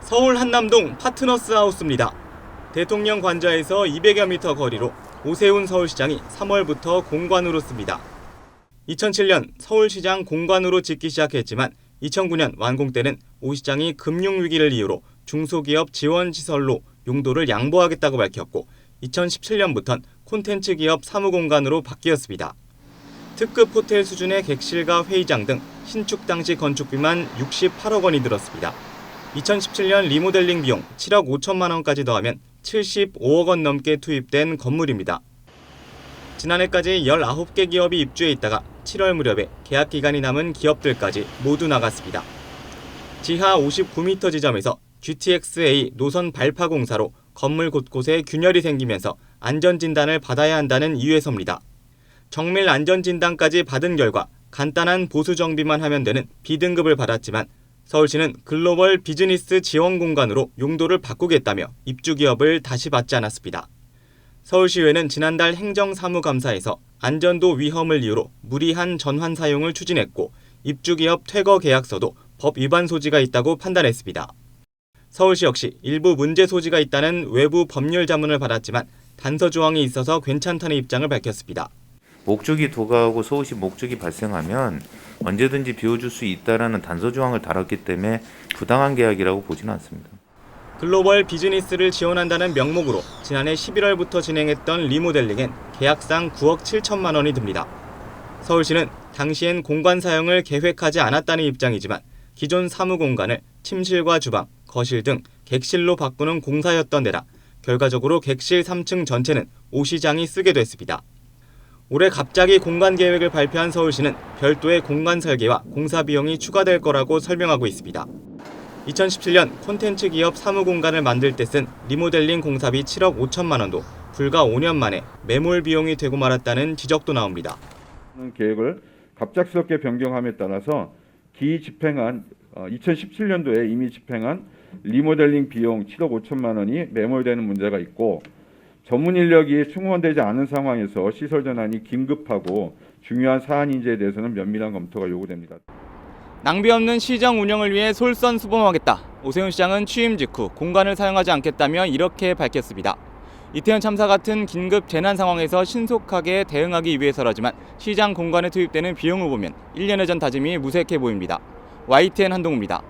서울 한남동 파트너스 하우스입니다. 대통령 관저에서 200여 미터 거리로 오세훈 서울시장이 3월부터 공관으로 씁니다. 2007년 서울시장 공관으로 짓기 시작했지만 2009년 완공 때는 오 시장이 금융위기를 이유로 중소기업 지원시설로 용도를 양보하겠다고 밝혔고 2017년부터는 콘텐츠 기업 사무공간으로 바뀌었습니다. 특급 호텔 수준의 객실과 회의장 등 신축 당시 건축비만 68억 원이 들었습니다. 2017년 리모델링 비용 7억 5천만 원까지 더하면 75억 원 넘게 투입된 건물입니다. 지난해까지 19개 기업이 입주해 있다가 7월 무렵에 계약 기간이 남은 기업들까지 모두 나갔습니다. 지하 59m 지점에서 GTX-A 노선 발파 공사로 건물 곳곳에 균열이 생기면서 안전진단을 받아야 한다는 이유에서입니다. 정밀 안전진단까지 받은 결과 간단한 보수 정비만 하면 되는 B등급을 받았지만 서울시는 글로벌 비즈니스 지원 공간으로 용도를 바꾸겠다며 입주기업을 다시 받지 않았습니다. 서울시의회는 지난달 행정사무감사에서 안전도 위험을 이유로 무리한 전환 사용을 추진했고 입주기업 퇴거 계약서도 법 위반 소지가 있다고 판단했습니다. 서울시 역시 일부 문제 소지가 있다는 외부 법률 자문을 받았지만 단서 조항이 있어서 괜찮다는 입장을 밝혔습니다. 목적이 도가하고 서울시 목적이 발생하면 언제든지 비워줄 수 있다라는 단서 조항을 달았기 때문에 부당한 계약이라고 보지는 않습니다. 글로벌 비즈니스를 지원한다는 명목으로 지난해 11월부터 진행했던 리모델링엔 계약상 9억 7천만 원이 듭니다. 서울시는 당시엔 공간 사용을 계획하지 않았다는 입장이지만 기존 사무공간을 침실과 주방, 거실 등 객실로 바꾸는 공사였던 데라 결과적으로 객실 3층 전체는 오 시장이 쓰게 됐습니다. 올해 갑자기 공간 계획을 발표한 서울시는 별도의 공간 설계와 공사 비용이 추가될 거라고 설명하고 있습니다. 2017년 콘텐츠 기업 사무공간을 만들 때 쓴 리모델링 공사비 7억 5천만 원도 불과 5년 만에 매몰 비용이 되고 말았다는 지적도 나옵니다. 계획을 갑작스럽게 변경함에 따라서 기집행한 2017년도에 이미 집행한 리모델링 비용 7억 5천만 원이 매몰되는 문제가 있고 전문 인력이 충원되지 않은 상황에서 시설 전환이 긴급하고 중요한 사안인지에 대해서는 면밀한 검토가 요구됩니다. 낭비 없는 시정 운영을 위해 솔선수범하겠다. 오세훈 시장은 취임 직후 공간을 사용하지 않겠다며 이렇게 밝혔습니다. 이태원 참사 같은 긴급 재난 상황에서 신속하게 대응하기 위해서라지만 시장 공간에 투입되는 비용을 보면 1년여 전 다짐이 무색해 보입니다. YTN 한동우입니다.